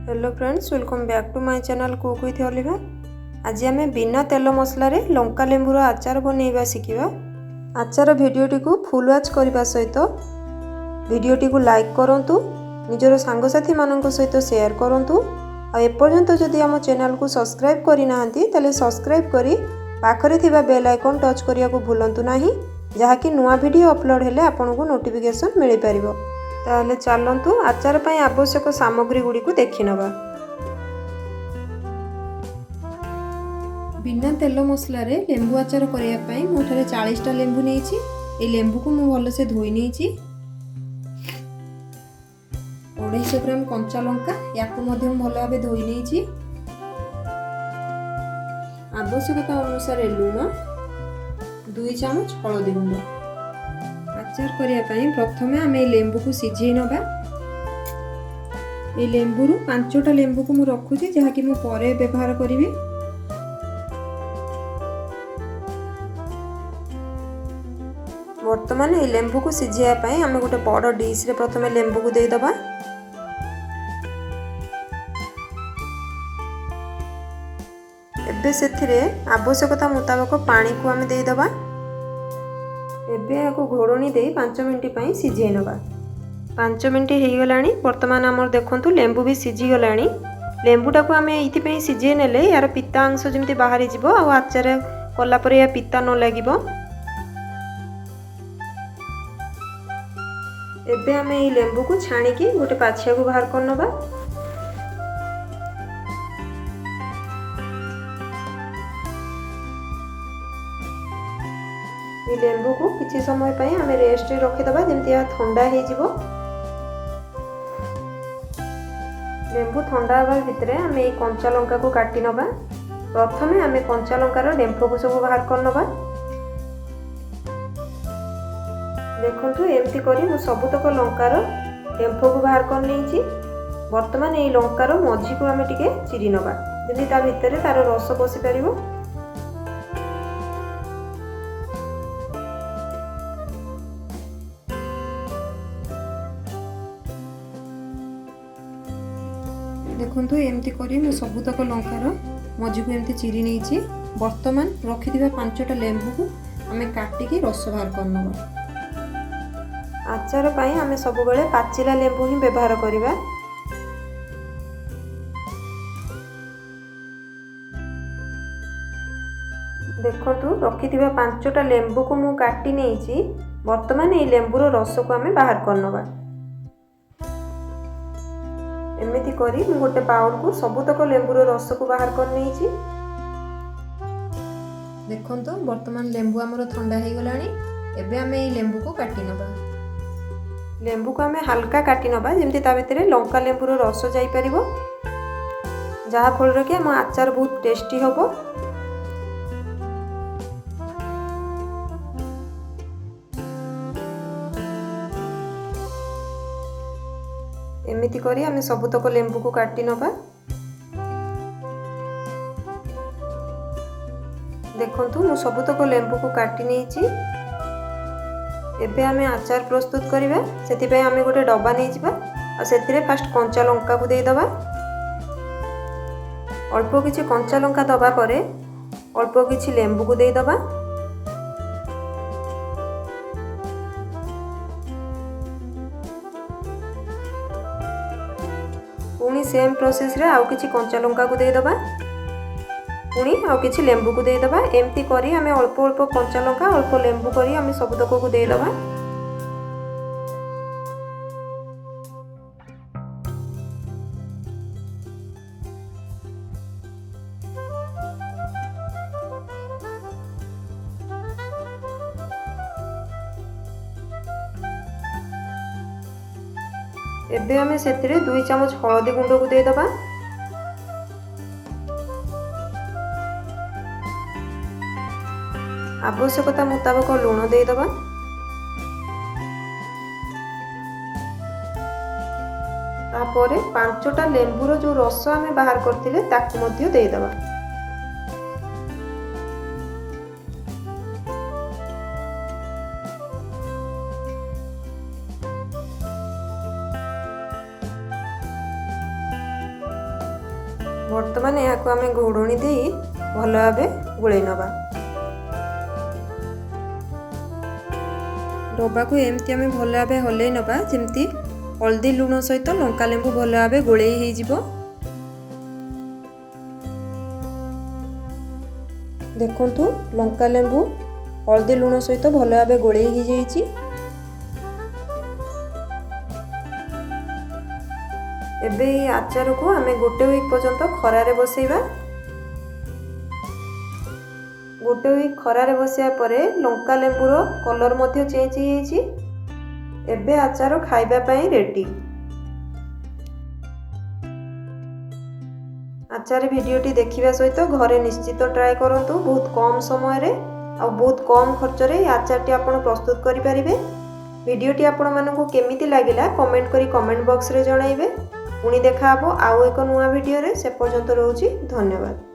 Hello friends, welcome back to my channel cook with Oliver. आज आम बिना तेल मसलार लंका लेंबूर आचार बनैबा शिखा। आचार भिडियोटी को फुल वाच करने सहित भिडियोटी को लाइक करूँ, निजर सांगसाथी मानक सहित शेयर करूँ। एपर्यंत जदि आम चैनल को सब्सक्राइब करना ताले सब्सक्राइब करी पाखरे थिबा बेल आइकन टच करिया को भूलंतु नाही, जहाँकि नुआ वीडियो अपलोड हेले आपनको नोटिफिकेशन मिल पारिबो। ताहले चलंतु आचार पई आवश्यक सामग्री गुडी को देखि नबा। बिना तेल मसला रे लेंबू आचार करिया पई मोठरे 40 टा लेंबू नेछि। ए लेंबू को मु भल से धोई नेछि। 250 ग्राम कंचा लंका याकू मध्यम भल भाबे धोई नेछि। आवश्यकता अनुसार लूण, 2 चामच हळदी गुंड। आचार करिया पई प्रथमे आमे लेंबू को सिझेई नबा। ए लेंबू रु 5टा लेंबू को मु रखुची, जहा कि मु परे व्यवहार करिवि। वर्तमान ए लेंबू को सिझेया पई आमे गोटे बड़ डिश रे प्रथमे लेंबू को देई दबा। एबे सेथिरे आवश्यकता मुताबिक पानी को आमे देई दबा। एबे याको घोड़णी दे 5 मिनट पई सिझेई नबा। 5 मिनट हो गलानी। वर्तमान आमर देखंतु लेंबू भी सिझी गलानी। लेंबूटा को आमे इथि पई सिझेई नेले यार पिता अंश जेमति बाहरी जिवो आ आचार कला परे या पिता न लागिवो। एबे आमे ई लेंबू को छाणी की गोटे पाछिया को बाहर कर नबा। ये लेंबू को किसी समय पई हमें रेस्ट रे रखि दबा, जेमति आ ठंडा हे जिवो। लेंबू ठंडा होबा भितरे हमें कंचा लंका को काटी नबा। प्रथमे हमें कंचा लंकार डेंफो को सब बाहर कर नबा। देखंतु एमती करी मु सबुतक लंकार डेंफो को बाहर कर नेछि। वर्तमान ए लंकार मझी को हमें टिके चिरी नबा, जेमति ता भितरे तार रस पसि परिबो। देखंतु एमती करी मु सबुतक लंकार मझी को एमती चिरी नेछि। वर्तमान रखिथिबा 5टा लेंबू को हमें काटिकी रस बाहर करनबा। आचार पई हमें सब बेले पाचिला लेंबू ही व्यवहार करिबा। देखंतु रखिथिबा 5टा लेंबू को मु काटी नेछि। वर्तमान ए लेंबूर रस को हमें बाहर करनबा। एमिति करी मु गोटे बाउल को सबुतक लेंबूर रस को बाहर कर नेछि। देखंतु वर्तमान लेंबू हमर ठंडा हे गलानी। एबे हमें ए लेंबू को काटी नबा। लेंबू को हमें हल्का काटी नबा, जेमति ता भितरे लंका लेंबूर रस जाई परिबो, जहा फल कि हम आचार बहुत टेस्टी होबो। एमिति करी हमें सबुतक लेंबू को काटी नबा। देखंतु मु सबुतक लेंबू को काटी नेछि। एबे हमें आचार प्रस्तुत करिबा। सेति पय हमें गोटे डब्बा नै जिबा आ सेतिरे फास्ट कंचा लंका को देई दबा। अल्प किछि कंचा लंका दबा परे अल्प किछि लेंबू को देई दबा। पुणी सेम प्रोसेस रे आउ किछि कंचा लंका को देई दबा। पुणी आउ किछि लेंबू को देई दबा। एमती करी हमें अल्प अल्प कंचा लंका अल्प लेंबू करी हमें सबुतक को देई दबा। एबे हमें सेतिरे 2 चामच हळदी गुंड को दे दबा। आवश्यकता मुताबिक लूण दे दबा। तापरे 5टा लेंबूर जो रस हमें बाहर करथिले ताकू मध्य दे दबा। ବର୍ତ୍ତମାନ ଏହାକୁ ଆମେ ଘୋଡ଼ଣି ଦେଇ ଭଲ ଭାବେ ଗୋଳେଇ ନେବା। ଡବାକୁ ଏମିତି ଆମେ ଭଲ ଭାବେ ହଲେଇ ନେବା ଯେମିତି ହଳଦୀ ଲୁଣ ସହିତ ଲଙ୍କା ଲେମ୍ବୁ ଭଲ ଭାବେ ଗୋଳେଇ ହେଇଯିବ। ଦେଖନ୍ତୁ ଲଙ୍କା ଲେମ୍ବୁ ହଳଦୀ ଲୁଣ ସହିତ ଭଲ ଭାବେ ଗୋଳେଇ ହେଇଯାଇଛି। ଏବେ ଏହି ଆଚାରକୁ ଆମେ ଗୋଟେ ୱିକ୍ ପର୍ଯ୍ୟନ୍ତ ଖରାରେ ବସେଇବା। ଗୋଟେ ୱିକ୍ ଖରାରେ ବସିବା ପରେ ଲଙ୍କା ଲେମ୍ବୁର କଲର୍ ମଧ୍ୟ ଚେଞ୍ଜ ହେଇଯାଇଛି। ଏବେ ଆଚାର ଖାଇବା ପାଇଁ ରେଡ଼ି। ଆଚାର ଭିଡ଼ିଓଟି ଦେଖିବା ସହିତ ଘରେ ନିଶ୍ଚିତ ଟ୍ରାଏ କରନ୍ତୁ। ବହୁତ କମ୍ ସମୟରେ ଆଉ ବହୁତ କମ୍ ଖର୍ଚ୍ଚରେ ଏହି ଆଚାରଟି ଆପଣ ପ୍ରସ୍ତୁତ କରିପାରିବେ। ଭିଡ଼ିଓଟି ଆପଣମାନଙ୍କୁ କେମିତି ଲାଗିଲା କମେଣ୍ଟ କରି କମେଣ୍ଟ ବକ୍ସରେ ଜଣାଇବେ। ପୁଣି ଦେଖା ହେବ ଆଉ ଏକ ନୂଆ ଭିଡ଼ିଓରେ। ସେ ପର୍ଯ୍ୟନ୍ତ ରହୁଛି ଧନ୍ୟବାଦ।